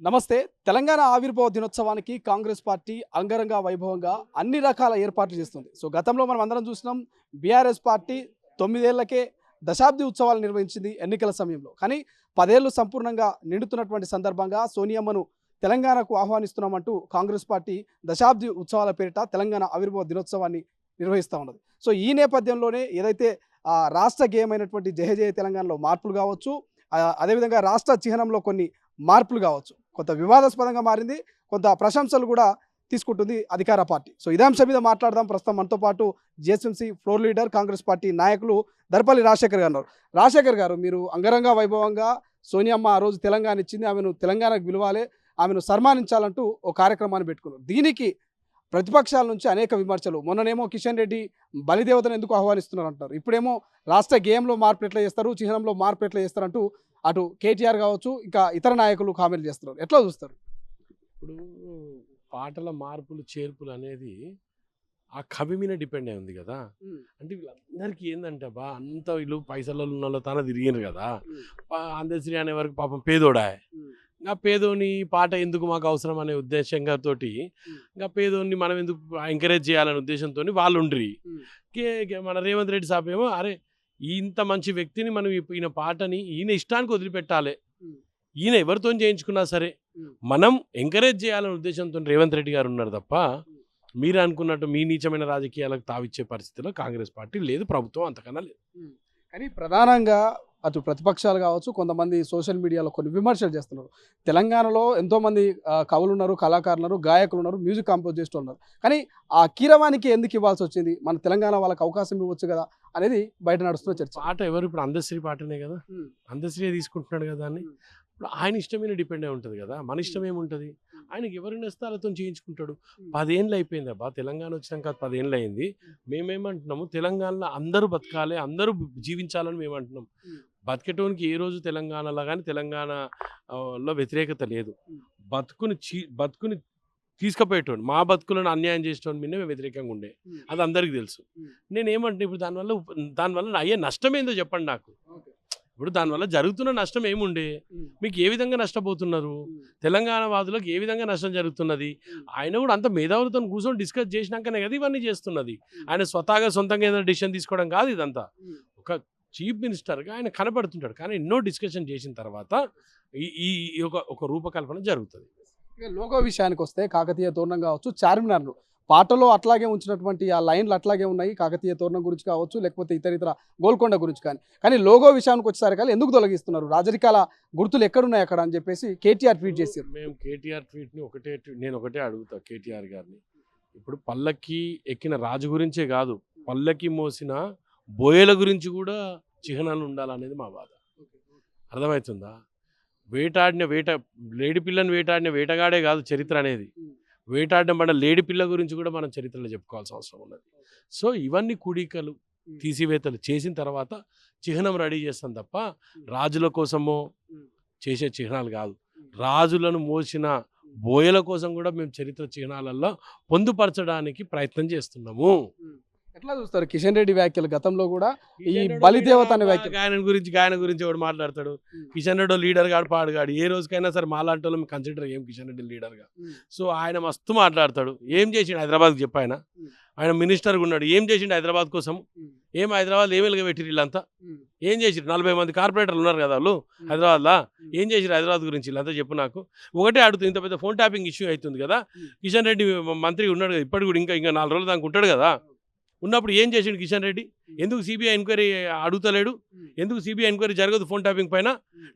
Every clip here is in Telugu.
నమస్తే. తెలంగాణ ఆవిర్భావ దినోత్సవానికి కాంగ్రెస్ పార్టీ అంగరంగ వైభవంగా అన్ని రకాల ఏర్పాట్లు చేస్తుంది. గతంలో మనం అందరం చూసినాం. బీఆర్ఎస్ పార్టీ 9 ఏళ్లకే దశాబ్ది ఉత్సవాలు నిర్వహించింది ఎన్నికల సమయంలో. కానీ 10 ఏళ్లు సంపూర్ణంగా నిండుతున్నటువంటి సందర్భంగా సోనియమ్మను తెలంగాణకు ఆహ్వానిస్తున్నామంటూ కాంగ్రెస్ పార్టీ దశాబ్ది ఉత్సవాల పేరిట తెలంగాణ ఆవిర్భావ దినోత్సవాన్ని నిర్వహిస్తూ ఉన్నది. ఈ నేపథ్యంలోనే ఏదైతే రాష్ట్ర గేయమైనటువంటి జయ జయ తెలంగాణలో మార్పులు కావచ్చు, అదేవిధంగా రాష్ట్ర చిహ్నంలో కొన్ని మార్పులు కావచ్చు, కొంత వివాదాస్పదంగా మారింది, కొంత ప్రశంసలు కూడా తీసుకుంటుంది అధికార పార్టీ. ఇదే అంశం మీద మాట్లాడదాం. ప్రస్తుతం మనతో పాటు GHMC floor leader Congress party నాయకులు దర్పల్లి రాజశేఖర్ గారు ఉన్నారు. రాజశేఖర్ గారు, మీరు అంగరంగ వైభవంగా సోనియమ్మ ఆ రోజు తెలంగాణ ఇచ్చింది, ఆమెను తెలంగాణకు పిలవాలి, ఆమెను సన్మానించాలంటూ ఒక కార్యక్రమాన్ని పెట్టుకున్నారు. దీనికి ప్రతిపక్షాల నుంచి అనేక విమర్శలు. మొన్ననేమో కిషన్ రెడ్డి బలిదేవతను ఎందుకు ఆహ్వానిస్తున్నారు అంటారు, ఇప్పుడేమో రాష్ట్ర గేయంలో మార్పు ఎట్లా చేస్తారు, చిహ్నంలో మార్పు ఎట్లా చేస్తారంటూ అటు కేటీఆర్ కావచ్చు, ఇంకా ఇతర నాయకులు కామెంట్లు చేస్తున్నారు. ఎట్లా చూస్తారు? ఇప్పుడు పాటల మార్పులు చేర్పులు అనేది ఆ కవి మీద డిపెండ్ అయి ఉంది కదా. అంటే వీళ్ళందరికీ ఏంటంటే అంత వీళ్ళు పైసలలో ఉన్న వాళ్ళు తన తిరిగినారు కదా. అందశ్రీ అనే వరకు పాపం పేదోడా, ఇంకా పేదోని పాట ఎందుకు మాకు అవసరం అనే ఉద్దేశంగా తోటి ఇంకా పేదోని మనం ఎందుకు ఎంకరేజ్ చేయాలనే ఉద్దేశంతో వాళ్ళు ఉండ్రి. మన రేవంత్ రెడ్డి సాబ్ ఏమో అరే ఇంత మంచి వ్యక్తిని మనం ఈయన పాటని ఈయన ఇష్టానికి వదిలిపెట్టాలి, ఈయన ఎవరితో చేయించుకున్నా సరే మనం ఎంకరేజ్ చేయాలనే ఉద్దేశంతో రేవంత్ రెడ్డి గారు ఉన్నారు తప్ప మీరు అనుకున్నట్టు మీ నీచమైన రాజకీయాలకు తావిచ్చే పరిస్థితిలో కాంగ్రెస్ పార్టీ లేదు, ప్రభుత్వం అంతకన్నా లేదు. కానీ ప్రధానంగా అటు ప్రతిపక్షాలు కావచ్చు, కొంతమంది సోషల్ మీడియాలో కొన్ని విమర్శలు చేస్తున్నారు. తెలంగాణలో ఎంతోమంది కవులు ఉన్నారు, కళాకారులు ఉన్నారు, గాయకులు ఉన్నారు, మ్యూజిక్ కంపోజ్ చేస్తూ ఉన్నారు. కానీ ఆ కీరవానికి ఎందుకు ఇవ్వాల్సి వచ్చింది, మన తెలంగాణ వాళ్ళకి అవకాశం ఇవ్వచ్చు కదా అనేది బయట నడుస్తున్న చర్చ. పాట ఎవరు ఇప్పుడు అందశ్రీ పాటనే కదా, అందశ్రీ తీసుకుంటున్నాడు కదా అని. ఇప్పుడు ఆయన ఇష్టమైన డిపెండ్ అయి ఉంటుంది కదా, మన ఇష్టం ఏముంటుంది, ఆయనకి ఎవరిని వస్తే వాళ్ళతో చేయించుకుంటాడు. 10 ఏళ్ళు అయిపోయింది అబ్బా, తెలంగాణ వచ్చినాక 10 ఏళ్ళు అయింది. మేమేమంటున్నాము, తెలంగాణలో అందరూ బతకాలి, అందరూ జీవించాలని మేమంటున్నాం. బతికేటోనికి ఏ రోజు తెలంగాణలో కానీ తెలంగాణలో వ్యతిరేకత లేదు. బతుకుని తీసుకుపోయేటోడు, మా బతుకులను అన్యాయం చేసేటోని మీద మేము వ్యతిరేకంగా ఉండే, అది అందరికీ తెలుసు. నేనేమంటున్నా, ఇప్పుడు దానివల్ల అయ్యే నష్టం ఏందో చెప్పండి నాకు. ఇప్పుడు దానివల్ల జరుగుతున్న నష్టం ఏముండే, మీకు ఏ విధంగా నష్టపోతున్నారు, తెలంగాణ వాదులకు ఏ విధంగా నష్టం జరుగుతున్నది. ఆయన కూడా అంత మేధావులతో కూర్చొని డిస్కస్ చేసినాకనే కదా ఇవన్నీ చేస్తున్నది. ఆయన సొంతంగా ఏదైనా డిసిషన్ తీసుకోవడం కాదు ఇదంతా. ఒక చీఫ్ మినిస్టర్గా ఆయన కనపడుతుంటాడు, కానీ ఎన్నో డిస్కషన్ చేసిన తర్వాత ఈ ఒక రూపకల్పన జరుగుతుంది. లోగో విషయానికి వస్తే కాకతీయ తోరణం కావచ్చు, చార్మినార్ను పాటలో అట్లాగే ఉంచినటువంటి ఆ లైన్లు అట్లాగే ఉన్నాయి. కాకతీయ తోరణం గురించి కావచ్చు, లేకపోతే ఇతర గోల్కొండ గురించి కానీ లోగో విషయానికి వచ్చేసరికి ఎందుకు తొలగిస్తున్నారు, రాజరికాల గుర్తులు ఎక్కడున్నాయి అక్కడ అని చెప్పేసి కేటీఆర్ ట్వీట్ చేశారు. మేము కేటీఆర్ ట్వీట్ని నేను ఒకటే అడుగుతా కేటీఆర్ గారిని. ఇప్పుడు పల్లకి ఎక్కిన రాజు గురించే కాదు, పల్లకి మోసిన బోయల గురించి కూడా చిహ్నాలు ఉండాలనేది మా బాధ. అర్థమవుతుందా? లేడి పిల్లని వేటాడిన వేటగాడే కాదు చరిత్ర అనేది, వేటాడడం పడిన లేడి పిల్ల గురించి కూడా మనం చరిత్రలో చెప్పుకోవాల్సిన అవసరం ఉన్నది. ఇవన్నీ కూడికలు తీసివేతలు చేసిన తర్వాత చిహ్నం రెడీ చేస్తాం తప్ప రాజుల కోసమో చేసే చిహ్నాలు కాదు. రాజులను మోసిన బోయల కోసం కూడా మేము చరిత్ర చిహ్నాలలో పొందుపరచడానికి ప్రయత్నం చేస్తున్నాము. ఎట్లా చూస్తారు కిషన్ రెడ్డి వ్యాఖ్యలు? గతంలో కూడా ఈ బలిదేవత అనే వ్యాఖ్యలు, గాయన గురించి ఎవడు మాట్లాడతాడు? కిషన్ రెడ్డి లీడర్ గాడు పాడుగాడు, ఏ రోజుకైనా సరే మాలాంటి వాళ్ళని కన్సిడర్ ఏం కిషన్ రెడ్డి లీడర్గా. ఆయన మస్తు మాట్లాడతాడు. ఏం చేసిండు హైదరాబాద్కి చెప్పు, ఆయన మినిస్టర్గా ఉన్నాడు, ఏం చేసిండు హైదరాబాద్ కోసం? హైదరాబాద్ ఏం వెలుగబెట్టిరు వీళ్ళంతా? ఏం చేసిరు? 40 మంది కార్పొరేటర్లు ఉన్నారు కదా వాళ్ళు హైదరాబాద్లో, ఏం చేసిరు హైదరాబాద్ గురించి వీళ్ళంతా చెప్పు నాకు. ఒకటే అడుగుతుంది, ఇంత పెద్ద ఫోన్ ట్యాపింగ్ ఇష్యూ అవుతుంది కదా, కిషన్ రెడ్డి మంత్రి ఉన్నాడు కదా ఇప్పటికి కూడా, ఇంకా 4 రోజులు దానికి ఉంటాడు కదా. ఉన్నప్పుడు ఏం చేసిండు కిషన్ రెడ్డి? ఎందుకు సిబిఐ ఎంక్వైరీ అడుగుతలేడు? ఎందుకు సిబిఐ ఎంక్వైరీ జరగదు ఫోన్ ట్యాపింగ్ పైన?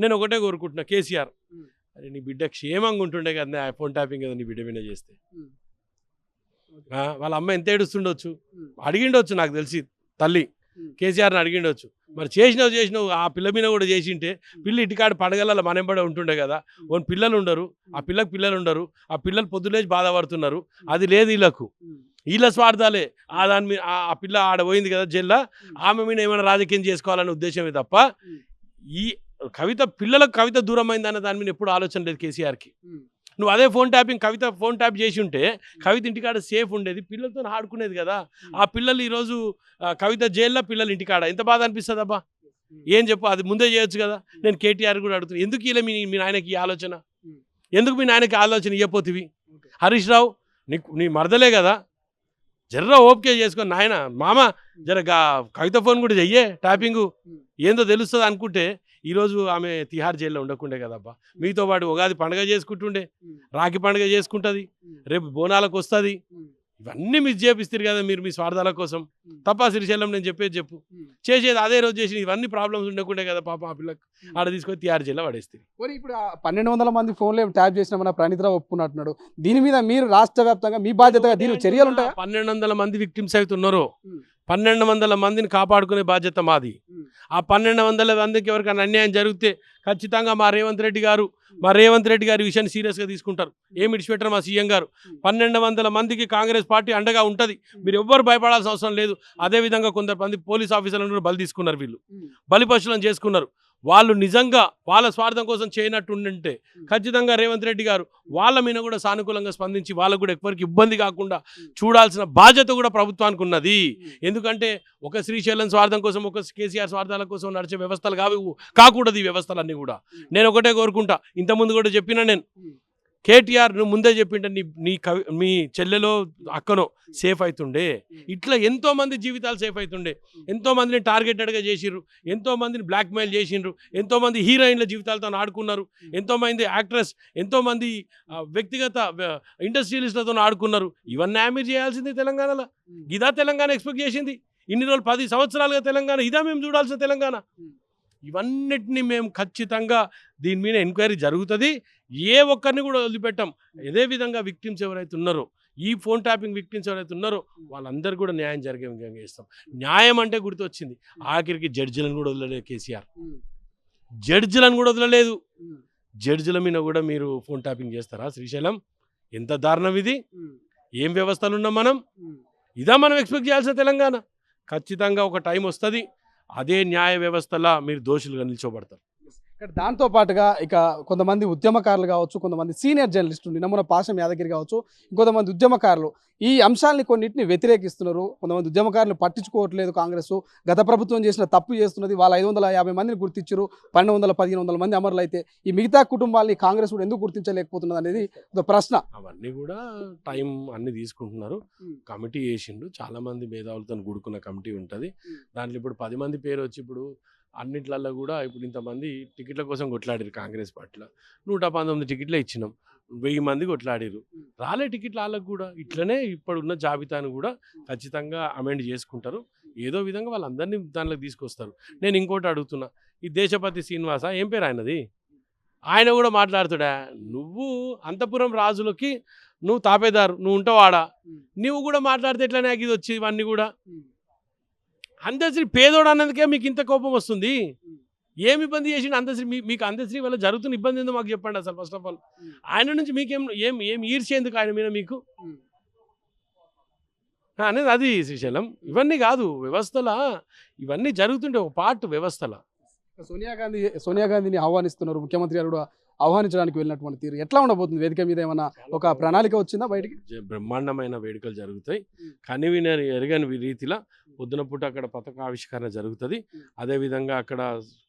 నేను ఒకటే కోరుకుంటున్నా, కేసీఆర్ అరే నీ బిడ్డ క్షేమంగా ఉంటుండే కదా ఫోన్ ట్యాపింగ్ కదా నీ బిడ్డ మీద చేస్తే. వాళ్ళ అమ్మ ఎంత ఏడుస్తుండొచ్చు, అడిగిండొచ్చు నాకు తెలిసి తల్లి కేసీఆర్ని అడిగిండొచ్చు. మరి చేసినావు ఆ పిల్ల మీద కూడా చేసింటే పిల్ల ఇంటికాడ పండగల మనెంబడే ఉంటుండే కదా. కొన్ని పిల్లలు ఉండరు, ఆ పిల్లకు పిల్లలు ఉండరు, ఆ పిల్లలు పొద్దులేసి బాధపడుతున్నారు. అది లేదు వీళ్ళకు, వీళ్ళ స్వార్థాలే. దాని మీద ఆ పిల్ల ఆడ పోయింది కదా జైల్లో, ఆమె మీద ఏమైనా రాజకీయం చేసుకోవాలనే ఉద్దేశమే తప్ప ఈ పిల్లలకు కవిత దూరం అయిందన్న దాని మీద ఎప్పుడు ఆలోచన లేదు కేసీఆర్కి. నువ్వు అదే ఫోన్ ట్యాప్ చేసి ఉంటే కవిత ఇంటికాడ సేఫ్ ఉండేది, పిల్లలతో ఆడుకునేది కదా. ఆ పిల్లలు ఈరోజు కవిత జైల్లో, పిల్లలు ఇంటికాడ, ఎంత బాధ అనిపిస్తుంది అబ్బా. ఏం చెప్పు, అది ముందే చేయొచ్చు కదా. నేను కేటీఆర్ కూడా అడుగుతున్నాను, ఎందుకు ఇలా మీ ఆయనకి ఈ ఆలోచన? ఎందుకు మీ నాయనకి ఆలోచన ఇవ్వపోతివి? హరీష్ రావు నీ మరదలే కదా, జర్ర ఓపికే చేసుకొని నాయన మామ జర కవిత ఫోన్ కూడా చెయ్యే ట్యాపింగు ఏందో తెలుస్తుంది అనుకుంటే ఈరోజు ఆమె తిహార్ జైల్లో ఉండకుండే కదబ్బా. మీతో పాటు ఉగాది పండుగ చేసుకుంటుండే, రాఖీ పండుగ చేసుకుంటుంది, రేపు బోనాలకు వస్తుంది. ఇవన్నీ మిస్ చేపిస్తారు కదా మీరు మీ స్వార్థాల కోసం. తప్ప శ్రీశైలం నేను చెప్పు చేసేది అదే రోజు చేసి ఇవన్నీ ప్రాబ్లమ్స్ ఉండకుండే కదా పాప ఆ పిల్లకి ఆడ తీసుకొని తిహార్ జైల్లో పడేస్తారు. మరి ఇప్పుడు 1200 మంది ఫోన్లో ట్యాప్ చేసినామన్న ప్రణీతరావు ఒప్పుకున్నట్టున్నాడు. దీని మీద మీరు రాష్ట్ర వ్యాప్తంగా మీ బాధ్యతగా దీని చర్యలు ఉంటాయా? 1200 మంది విక్టిమ్స్ అవుతున్నారు. 1200 మందిని కాపాడుకునే బాధ్యత మాది. ఆ 1200 మందికి ఎవరికైనా అన్యాయం జరిగితే ఖచ్చితంగా మా రేవంత్ రెడ్డి గారి విషయాన్ని సీరియస్గా తీసుకుంటారు. ఏమి ఇడిచిపెట్టారు మా సీఎం గారు. 1200 మందికి కాంగ్రెస్ పార్టీ అండగా ఉంటుంది. మీరు ఎవ్వరు భయపడాల్సిన అవసరం లేదు. అదేవిధంగా కొంతమంది పోలీస్ ఆఫీసర్లను కూడా బలి తీసుకున్నారు, వీళ్ళు బలి పశువులను చేసుకున్నారు. వాళ్ళు నిజంగా వాళ్ళ స్వార్థం కోసం చేయనట్టు ఉంటే ఖచ్చితంగా రేవంత్ రెడ్డి గారు వాళ్ళ మీద కూడా సానుకూలంగా స్పందించి వాళ్ళకు కూడా ఎవరికి ఇబ్బంది కాకుండా చూడాల్సిన బాధ్యత కూడా ప్రభుత్వానికి ఉన్నది. ఎందుకంటే ఒక శ్రీశైలం స్వార్థం కోసం, ఒక కేసీఆర్ స్వార్థాల కోసం నడిచే వ్యవస్థలు కాకూడదు ఈ వ్యవస్థలన్నీ కూడా. నేను ఒకటే కోరుకుంటా, ఇంతకుముందు కూడా చెప్పినా నేను, కేటీఆర్ నువ్వు ముందే చెప్పింటే మీ చెల్లెలో అక్కనో సేఫ్ అవుతుండే. ఇట్లా ఎంతోమంది జీవితాలు సేఫ్ అవుతుండే. ఎంతోమందిని టార్గెటెడ్గా చేసిర్రు, ఎంతోమందిని బ్లాక్మెయిల్ చేసిండ్రు, ఎంతోమంది హీరోయిన్ల జీవితాలతో ఆడుకున్నారు, ఎంతోమంది యాక్ట్రెస్, ఎంతోమంది వ్యక్తిగత ఇండస్ట్రియలిస్టులతో ఆడుకున్నారు. ఇవన్నీ మీరు చేయాల్సింది తెలంగాణలో. ఇదా తెలంగాణ ఎక్స్పెక్ట్ చేసింది ఇన్ని రోజులు 10 సంవత్సరాలుగా తెలంగాణ ఇదా మేము చూడాల్సిన తెలంగాణ. ఇవన్నిటిని మేము ఖచ్చితంగా దీని మీద ఎంక్వైరీ జరుగుతుంది. ఏ ఒక్కరిని కూడా వదిలిపెట్టాం. అదేవిధంగా విక్టిమ్స్ ఎవరైతే ఉన్నారో, ఈ ఫోన్ ట్యాపింగ్ విక్టిమ్స్ ఎవరైతే ఉన్నారో వాళ్ళందరూ కూడా న్యాయం జరిగే విధంగా ఇస్తాం. న్యాయం అంటే గుర్తొచ్చింది, ఆఖరికి జడ్జిలను కూడా వదలలేదు కేసీఆర్. జడ్జిలను కూడా వదలలేదు. జడ్జిల మీద కూడా మీరు ఫోన్ ట్యాపింగ్ చేస్తారా? శ్రీశైలం ఎంత దారుణం ఇది. ఏం వ్యవస్థలు ఉన్నాం మనం? ఇదా మనం ఎక్స్పెక్ట్ చేయాల్సిన తెలంగాణ. ఖచ్చితంగా ఒక టైం వస్తుంది, అదే న్యాయ వ్యవస్థలా మీరు దోషులుగా నిల్చోబడతారు. దాంతో పాటుగా ఇక కొంతమంది ఉద్యమకారులు కావచ్చు, కొంతమంది సీనియర్ జర్నలిస్టులు, నిన్న పాశం యాదగిరి కావచ్చు, ఇంకొంతమంది ఉద్యమకారులు ఈ అంశాలని కొన్నింటిని వ్యతిరేకిస్తున్నారు. కొంతమంది ఉద్యమకారులు పట్టించుకోవట్లేదు. కాంగ్రెస్ గత ప్రభుత్వం చేసిన తప్పు చేస్తున్నది. వాళ్ళ 550 మందిని గుర్తించారు, 1200-1500 మంది అమరులు అయితే ఈ మిగతా కుటుంబాలని కాంగ్రెస్ కూడా ఎందుకు గుర్తించలేకపోతున్నది అనేది ఒక ప్రశ్న. అవన్నీ కూడా టైం అన్ని తీసుకుంటున్నారు. కమిటీ వేసిండు, చాలా మంది మేధావులతో కూడుకున్న కమిటీ ఉంటుంది. దాంట్లో ఇప్పుడు 10 మంది పేరు వచ్చి ఇప్పుడు అన్నిట్లలో కూడా ఇప్పుడు ఇంతమంది టికెట్ల కోసం కొట్లాడారు కాంగ్రెస్ పార్టీలో. 119 టికెట్లే ఇచ్చినాం, 1000 మంది కొట్లాడారు, రాలే టికెట్లు వాళ్ళకు కూడా. ఇట్లనే ఇప్పుడున్న జాబితాను కూడా ఖచ్చితంగా అమెండ్ చేసుకుంటారు. ఏదో విధంగా వాళ్ళందరినీ దానిలోకి తీసుకొస్తారు. నేను ఇంకోటి అడుగుతున్నా, ఈ దేశపతి శ్రీనివాస ఏం పేరు ఆయనది, ఆయన కూడా మాట్లాడుతాడా? నువ్వు అంతపురం రాజులకి నువ్వు తాపేదారు, నువ్వు ఉంటావాడా, నువ్వు కూడా మాట్లాడితే ఎట్లా నాకు ఇది వచ్చి ఇవన్నీ కూడా. అందశ్రీ పేదోడు అన్నందుకే మీకు ఇంత కోపం వస్తుంది. ఏమి ఇబ్బంది చేసిండు అందశ్రీ? మీకు అందశ్రీ వల్ల జరుగుతున్న ఇబ్బంది ఏందో మాకు చెప్పండి అసలు. ఫస్ట్ ఆఫ్ ఆల్ ఆయన నుంచి మీకేం ఏం ఈర్చేందుకు ఆయన మీద మీకు అనేది అది శ్రీశైలం. ఇవన్నీ కాదు వ్యవస్థల, ఇవన్నీ జరుగుతుండే ఒక పార్ట్ వ్యవస్థల. సోనియా గాంధీని ఆహ్వానిస్తున్నారు, ముఖ్యమంత్రి గారు కూడా ఆహ్వానించడానికి వెళ్ళినటువంటి తీరు ఎట్లా ఉండబోతుంది? వేదిక మీద ఏమైనా ఒక ప్రణాళిక వచ్చిందా బయటికి? బ్రహ్మాండమైన వేడుకలు జరుగుతాయి. కనివినర్ ఎరగని రీతిలో పొద్దున పూట అక్కడ పతాకావిష్కరణ జరుగుతుంది. అదేవిధంగా అక్కడ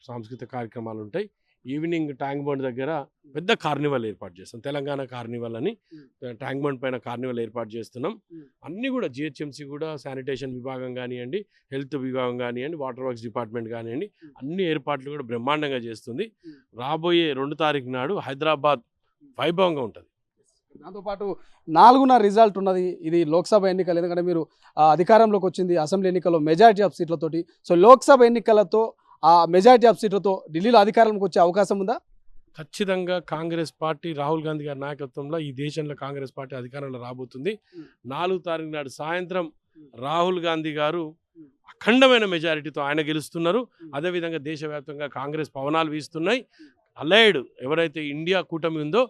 సాంస్కృతిక కార్యక్రమాలు ఉంటాయి. ఈవినింగ్ ట్యాంక్ బండ్ దగ్గర పెద్ద కార్నివల్ ఏర్పాటు చేస్తాం. తెలంగాణ కార్నివల్ అని ట్యాంక్ బండ్ పైన కార్నివల్ ఏర్పాటు చేస్తున్నాం. అన్నీ కూడా జిహెచ్ఎంసీ కూడా శానిటేషన్ విభాగం కానివ్వండి, హెల్త్ విభాగం కానివ్వండి, వాటర్ వర్క్స్ డిపార్ట్మెంట్ కానివ్వండి, అన్ని ఏర్పాట్లు కూడా బ్రహ్మాండంగా చేస్తుంది. రాబోయే 2 తారీఖు నాడు హైదరాబాద్ వైభవంగా ఉంటుంది. దాంతోపాటు 4న రిజల్ట్ ఉన్నది. ఇది లోక్సభ ఎన్నికలు, ఎందుకంటే మీరు అధికారంలోకి వచ్చింది అసెంబ్లీ ఎన్నికల్లో మెజారిటీ ఆఫ్ సీట్లతోటి. సో లోక్సభ ఎన్నికలతో ఆ మెజారిటీ ఆఫ్ సీట్లతో ఢిల్లీలో అధికారంలోకి వచ్చే అవకాశం ఉందా? ఖచ్చితంగా కాంగ్రెస్ పార్టీ రాహుల్ గాంధీ గారి నాయకత్వంలో ఈ దేశంలో కాంగ్రెస్ పార్టీ అధికారంలో రాబోతుంది. 4 తారీఖు నాడు సాయంత్రం రాహుల్ గాంధీ గారు అఖండమైన మెజారిటీతో ఆయన గెలుస్తున్నారు. అదేవిధంగా దేశవ్యాప్తంగా కాంగ్రెస్ పవనాలు వీస్తున్నాయి. అలైడ్ ఎవరైతే ఇండియా కూటమి ఉందో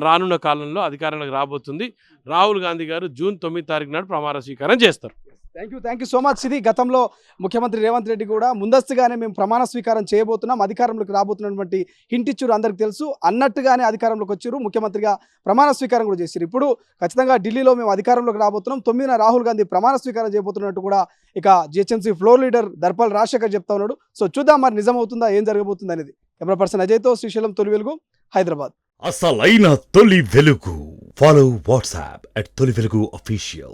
రానున్న కాలంలో అధికారంలోకి రాబోతుంది. రాహుల్ గాంధీ గారు జూన్ 9 తారీఖు నాడు ప్రమాణ స్వీకారం చేస్తారు. Thank you so much. ఇది గతంలో ముఖ్యమంత్రి రేవంత్ రెడ్డి కూడా ముందస్తుగానే మేము ప్రమాణ స్వీకారం చేయబోతున్నాం, అధికారంలోకి రాబోతున్నటువంటి హింట్ ఇచ్చారు, అందరికి తెలుసు అన్నట్టుగానే అధికారంలోకి వచ్చారు, ముఖ్యమంత్రిగా ప్రమాణ స్వీకారం కూడా చేశారు. ఇప్పుడు ఖచ్చితంగా ఢిల్లీలో మేము అధికారంలోకి రాబోతున్నాం, 9న రాహుల్ గాంధీ ప్రమాణ స్వీకారం చేయబోతున్నట్టు కూడా ఇక GHMC floor leader Darpal Rajasekhar చెప్తా ఉన్నాడు. సో చూద్దాం మరి నిజమవుతుందా, ఏం జరగబోతుంది అనేది. కెమెరా పర్సన్ అజయ్తో శ్రీశైలం, తొలి వెలుగు, హైదరాబాద్. అసలైన తొలి వెలుగు. ఫాలో వాట్సాప్ @తొలి వెలుగు official.